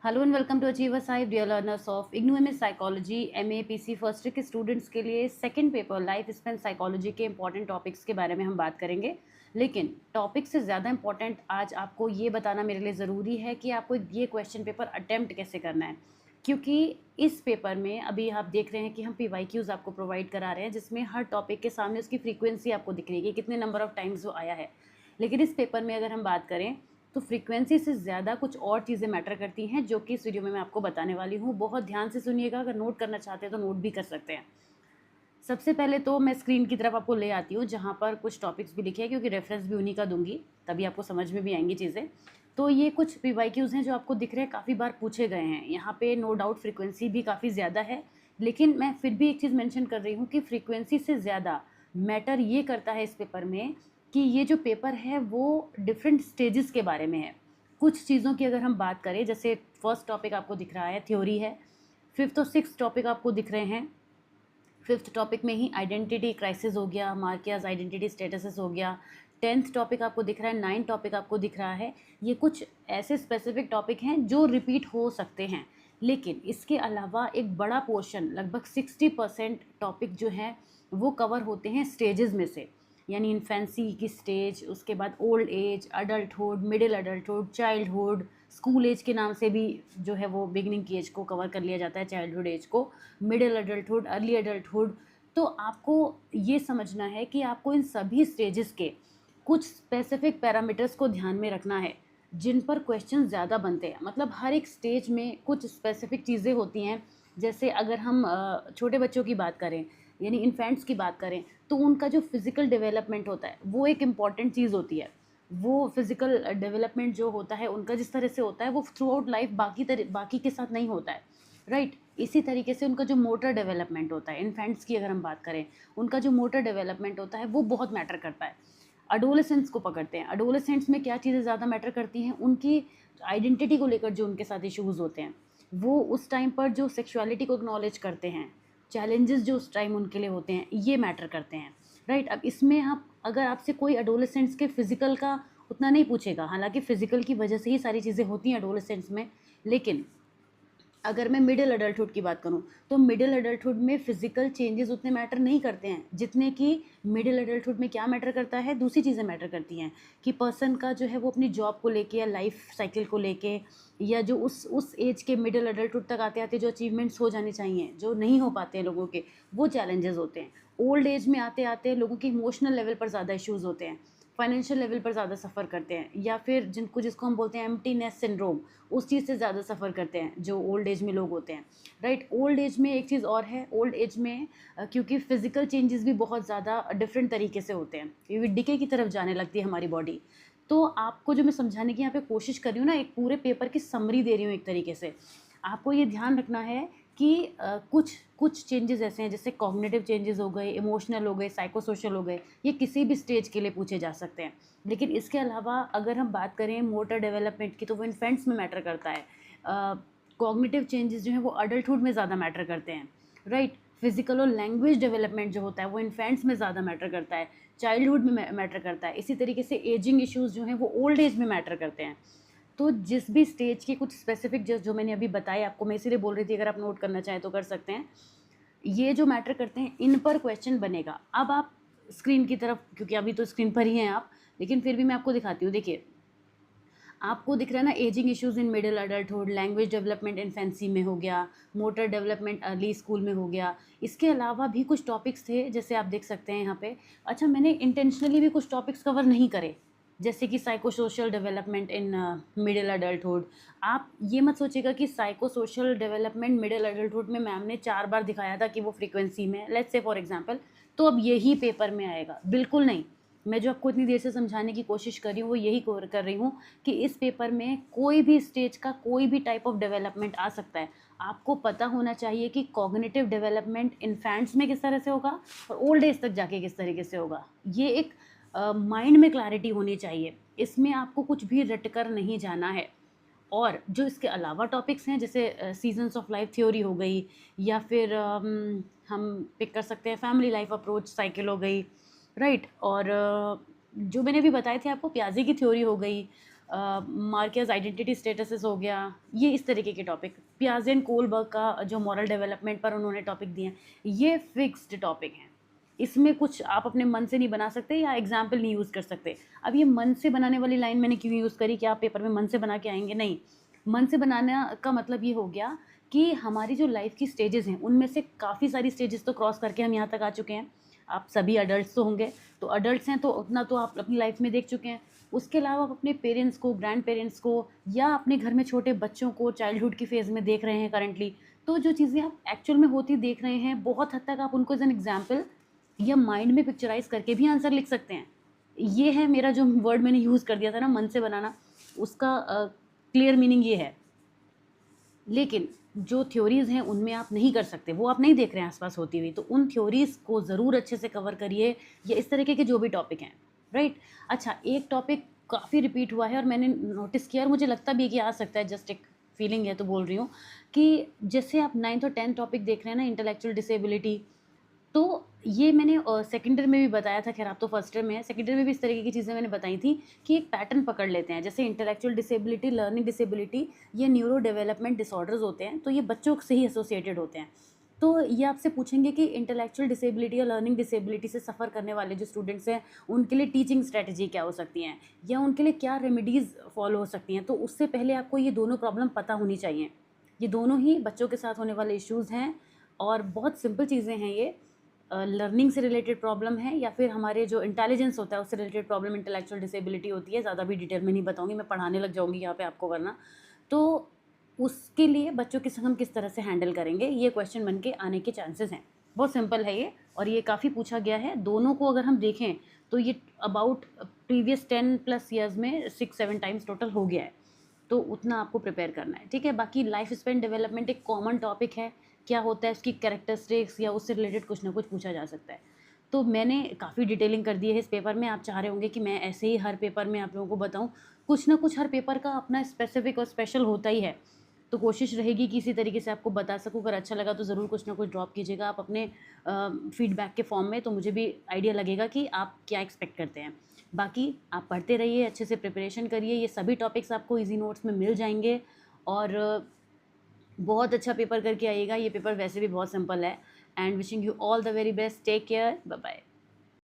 Hello and welcome to achievers hive dear learners of IGNOU MS psychology MA PC first year के students के लिए second paper life span psychology के important topics के बारे में हम बात करेंगे। लेकिन टॉपिक से ज़्यादा इंपॉर्टेंट आज आपको ये बताना मेरे लिए ज़रूरी है कि आपको ये क्वेश्चन पेपर अटेम्प्ट कैसे करना है, क्योंकि इस पेपर में अभी आप देख रहे हैं कि हम पीवाईक्यूज़ आपको प्रोवाइड करा रहे हैं जिसमें हर टॉपिक के सामने उसकी फ्रीक्वेंसी आपको दिख रही है कि कितने नंबर ऑफ टाइम्स वो आया है। लेकिन इस पेपर में अगर हम बात करें तो फ्रीक्वेंसी से ज़्यादा कुछ और चीज़ें मैटर करती हैं जो कि इस वीडियो में मैं आपको बताने वाली हूँ। बहुत ध्यान से सुनिएगा, अगर नोट करना चाहते हैं तो नोट भी कर सकते हैं। सबसे पहले तो मैं स्क्रीन की तरफ आपको ले आती हूँ जहाँ पर कुछ टॉपिक्स भी लिखे हैं, क्योंकि रेफरेंस भी उन्हीं का दूंगी, तभी आपको समझ में भी आएंगी चीज़ें। तो ये कुछ पीवाईक्यूज़ हैं जो आपको दिख रहे हैं, काफ़ी बार पूछे गए हैं। यहाँ पे नो डाउट फ्रीक्वेंसी भी काफ़ी ज़्यादा है, लेकिन मैं फिर भी एक चीज़ मेंशन कर रही हूँ कि फ्रीक्वेंसी से ज़्यादा मैटर ये करता है इस पेपर में कि ये जो पेपर है वो डिफरेंट स्टेजेस के बारे में है। कुछ चीज़ों की अगर हम बात करें, जैसे फर्स्ट टॉपिक आपको दिख रहा है थ्योरी है, फिफ्थ और सिक्स टॉपिक आपको दिख रहे हैं। फिफ्थ टॉपिक में ही आइडेंटिटी क्राइसिस हो गया, मार्कियाज आइडेंटिटी स्टेटसेस हो गया। टेंथ टॉपिक आपको दिख रहा है, नाइन्थ टॉपिक आपको दिख रहा है। ये कुछ ऐसे स्पेसिफिक टॉपिक हैं जो रिपीट हो सकते हैं, लेकिन इसके अलावा एक बड़ा पोर्शन, लगभग 60% टॉपिक जो है वो कवर होते हैं स्टेजेस में से, यानी इन्फेंसी की स्टेज, उसके बाद old age, adulthood, middle adulthood, childhood, school age के नाम से भी जो है वो बिगनिंग की एज को कवर कर लिया जाता है, चाइल्डहुड एज को, मिडिल अडल्टहुड, अर्ली अडल्टहुड। तो आपको ये समझना है कि आपको इन सभी स्टेजेस के कुछ स्पेसिफिक पैरामीटर्स को ध्यान में रखना है जिन पर क्वेश्चन ज़्यादा बनते हैं। मतलब हर एक स्टेज में कुछ स्पेसिफिक चीज़ें होती हैं। जैसे अगर हम छोटे बच्चों की बात करें, यानी इन्फेंट्स की बात करें, तो उनका जो फिज़िकल डेवलपमेंट होता है वो एक इम्पॉर्टेंट चीज़ होती है। वो फिज़िकल डेवलपमेंट जो होता है उनका जिस तरह से होता है वो थ्रू आउट लाइफ बाकी के साथ नहीं होता है, राइट। इसी तरीके से उनका जो मोटर डेवलपमेंट होता है, इन्फेंट्स की अगर हम बात करें, उनका जो मोटर डेवलपमेंट होता है वो बहुत मैटर करता है। अडोलेसेंट्स को पकड़ते हैं, अडोलेसेंट्स में क्या चीज़ें ज़्यादा मैटर करती हैं, उनकी आइडेंटिटी को लेकर जो उनके साथ इश्यूज़ होते हैं, वो उस टाइम पर जो सेक्सुअलिटी को एक्नॉलेज करते हैं, चैलेंजेस जो उस टाइम उनके लिए होते हैं, ये मैटर करते हैं, राइट। अब इसमें आप अगर आपसे कोई एडोलेसेंट्स के फिज़िकल का उतना नहीं पूछेगा, हालांकि फ़िज़िकल की वजह से ही सारी चीज़ें होती हैं एडोलेसेंट्स में, लेकिन अगर मैं मिडिल अडल्टहुड की बात करूं तो मिडिल अडल्टहुड में फ़िज़िकल चेंजेस उतने मैटर नहीं करते हैं जितने कि मिडिल अडल्टहुड में क्या मैटर करता है, दूसरी चीज़ें मैटर करती हैं कि पर्सन का जो है वो अपनी जॉब को लेके या लाइफ साइकिल को लेके, या जो उस एज के मिडिल अडल्टहुड तक आते आते जो अचीवमेंट्स हो जाने चाहिए जो नहीं हो पाते हैं लोगों के, वो चैलेंजेस होते हैं। ओल्ड एज में आते आते लोगों की इमोशनल लेवल पर ज़्यादा इश्यूज़ होते हैं, फाइनेंशियल लेवल पर ज़्यादा सफ़र करते हैं, या फिर जिसको हम बोलते हैं एम्प्टीनेस सिंड्रोम, उस चीज़ से ज़्यादा सफ़र करते हैं जो ओल्ड एज में लोग होते हैं, राइट। ओल्ड एज में एक चीज़ और है, ओल्ड एज में क्योंकि फ़िज़िकल चेंजेस भी बहुत ज़्यादा डिफरेंट तरीके से होते हैं, क्योंकि डिके की तरफ जाने लगती है हमारी बॉडी। तो आपको जो मैं समझाने की यहाँ पे कोशिश कर रही हूँ ना, एक पूरे पेपर की समरी दे रही हूँ एक तरीके से, आपको ये ध्यान रखना है कि कुछ कुछ चेंजेस ऐसे हैं, जैसे कॉग्निटिव चेंजेस हो गए, इमोशनल हो गए, साइको सोशल हो गए, ये किसी भी स्टेज के लिए पूछे जा सकते हैं। लेकिन इसके अलावा अगर हम बात करें मोटर डेवलपमेंट की तो वो इन्फेंट्स में मैटर करता है। कॉग्निटिव चेंजेस जो हैं वो अडल्टहुड में ज़्यादा मैटर करते हैं, राइट। फिजिकल और लैंग्वेज डेवलपमेंट जो होता है वो इन्फेंट्स में ज़्यादा मैटर करता है, चाइल्डहुड में मैटर करता है। इसी तरीके से एजिंग इश्यूज़ जो हैं वो ओल्ड एज में मैटर करते हैं। तो जिस भी स्टेज के कुछ स्पेसिफिक जो मैंने अभी बताए आपको, मैं इसीलिए बोल रही थी अगर आप नोट करना चाहें तो कर सकते हैं, ये जो मैटर करते हैं इन पर क्वेश्चन बनेगा। अब आप स्क्रीन की तरफ, क्योंकि अभी तो स्क्रीन पर ही हैं आप, लेकिन फिर भी मैं आपको दिखाती हूँ। देखिए आपको दिख रहा है ना, ageing issues in middle adulthood, language development infancy में हो गया, मोटर डेवलपमेंट अर्ली स्कूल में हो गया। इसके अलावा भी कुछ टॉपिक्स थे जैसे आप देख सकते हैं यहाँ पे। अच्छा, मैंने इंटेंशनली भी कुछ टॉपिक्स कवर नहीं करे, जैसे कि psycho social development in middle adulthood. आप ये मत सोचिएगा कि psycho social development middle adulthood में मैम ने 4 बार दिखाया था कि वो फ्रीक्वेंसी में, लेट्स से फॉर एग्जांपल, तो अब यही पेपर में आएगा, बिल्कुल नहीं। मैं जो आपको इतनी देर से समझाने की कोशिश कर रही हूँ वो यही कर रही हूँ कि इस पेपर में कोई भी स्टेज का कोई भी टाइप ऑफ डेवलपमेंट आ सकता है। आपको पता होना चाहिए कि कॉग्निटिव डेवलपमेंट इन्फेंट्स में किस तरह से होगा और ओल्ड एज तक जाके किस तरीके से होगा। ये एक माइंड में क्लैरिटी होनी चाहिए, इसमें आपको कुछ भी रट कर नहीं जाना है। और जो इसके अलावा टॉपिक्स हैं, जैसे सीजन्स ऑफ लाइफ थ्योरी हो गई, या फिर हम पिक कर सकते हैं फैमिली लाइफ अप्रोच साइकिल हो गई, राइट। और जो मैंने अभी बताए थे आपको, प्याजे की थ्योरी हो गई, मार्केज आइडेंटिटी स्टेटसेस हो गया, ये इस तरीके के टॉपिक। पियाजे एंड कोलबर्ग का जो मॉरल डेवलपमेंट पर उन्होंने टॉपिक दिए हैं, ये फिक्स्ड टॉपिक हैं। इसमें कुछ आप अपने मन से नहीं बना सकते या एग्जाम्पल नहीं यूज़ कर सकते। अब ये मन से बनाने वाली लाइन मैंने क्यों यूज़ करी कि आप पेपर में मन से बना के आएंगे, नहीं। मन से बनाना का मतलब ये हो गया कि हमारी जो लाइफ की स्टेजेस हैं उनमें से काफ़ी सारी स्टेजेस तो क्रॉस करके हम यहाँ तक आ चुके हैं। आप सभी अडल्ट्स तो होंगे, तो अडल्ट्स हैं तो उतना तो आप अपनी लाइफ में देख चुके हैं। उसके अलावा आप अपने पेरेंट्स को, ग्रैंड पेरेंट्स को, या अपने घर में छोटे बच्चों को चाइल्डहुड की फेज़ में देख रहे हैं करंटली। तो जो चीज़ें आप एक्चुअल में होती देख रहे हैं, बहुत हद तक आप उनको एज एन एग्जाम्पल या माइंड में पिक्चराइज करके भी आंसर लिख सकते हैं। ये है मेरा जो वर्ड मैंने यूज़ कर दिया था ना, मन से बनाना, उसका क्लियर मीनिंग ये है। लेकिन जो थ्योरीज़ हैं उनमें आप नहीं कर सकते, वो आप नहीं देख रहे हैं आसपास होती हुई, तो उन थ्योरीज़ को ज़रूर अच्छे से कवर करिए, या इस तरीके के जो भी टॉपिक हैं, राइट। अच्छा, एक टॉपिक काफ़ी रिपीट हुआ है और मैंने नोटिस किया और मुझे लगता भी है कि आ सकता है, जस्ट एक फीलिंग है तो बोल रही हूँ, कि जैसे आप 9th और 10th टॉपिक देख रहे हैं ना, इंटेलेक्चुअल डिसेबिलिटी, तो ये मैंने सेकेंड ईयर में भी बताया था। खैर आप तो फर्स्ट ईयर में है, सेकेंड ईयर में भी इस तरीके की चीज़ें मैंने बताई थी कि एक पैटर्न पकड़ लेते हैं। जैसे इंटेलेक्चुअल डिसेबिलिटी, लर्निंग डिसेबिलिटी, ये न्यूरो डेवलपमेंट डिसऑर्डर्स होते हैं, तो ये बच्चों से ही एसोसिएटेड होते हैं। तो ये आपसे पूछेंगे कि इंटेलेक्चुअल डिसेबिलिटी या लर्निंग डिसेबिलिटी से सफ़र करने वाले जो स्टूडेंट्स हैं, उनके लिए टीचिंग स्ट्रेटजी क्या हो सकती हैं, या उनके लिए क्या रेमेडीज़ फॉलो हो सकती हैं। तो उससे पहले आपको ये दोनों प्रॉब्लम पता होनी चाहिए। ये दोनों ही बच्चों के साथ होने वाले इश्यूज़ हैं और बहुत सिंपल चीज़ें हैं ये। लर्निंग से रिलेटेड प्रॉब्लम है या फिर हमारे जो इंटेलिजेंस होता है उससे रिलेटेड प्रॉब्लम, इंटेलेक्चुअल डिसेबिलिटी होती है। ज़्यादा भी डिटेल में नहीं बताऊंगी, मैं पढ़ाने लग जाऊंगी यहाँ पे आपको, वरना तो उसके लिए बच्चों के हम किस तरह से हैंडल करेंगे, ये क्वेश्चन बन के आने के चांसेस हैं। बहुत सिंपल है ये, और ये काफ़ी पूछा गया है। दोनों को अगर हम देखें तो ये अबाउट प्रीवियस 10+ ईयर्स में 6-7 टाइम्स टोटल हो गया है, तो उतना आपको प्रिपेयर करना है, ठीक है। बाकी लाइफ स्पैन डेवलपमेंट एक कॉमन टॉपिक है, क्या होता है उसकी कैरेक्टरिस्टिक्स या उससे रिलेटेड कुछ ना कुछ पूछा जा सकता है। तो मैंने काफ़ी डिटेलिंग कर दी है इस पेपर में। आप चाह रहे होंगे कि मैं ऐसे ही हर पेपर में आप लोगों को बताऊं, कुछ ना कुछ हर पेपर का अपना स्पेसिफिक और स्पेशल होता ही है, तो कोशिश रहेगी कि इसी तरीके से आपको बता सकूं। अगर अच्छा लगा तो ज़रूर कुछ ना कुछ ड्रॉप कीजिएगा आप अपने फीडबैक के फॉर्म में, तो मुझे भी आइडिया लगेगा कि आप क्या एक्सपेक्ट करते हैं। बाकी आप पढ़ते रहिए, अच्छे से प्रिपरेशन करिए, ये सभी टॉपिक्स आपको ईजी नोट्स में मिल जाएंगे और बहुत अच्छा पेपर करके आइएगा। ये पेपर वैसे भी बहुत सिंपल है। And wishing you all the very best, take care, bye bye.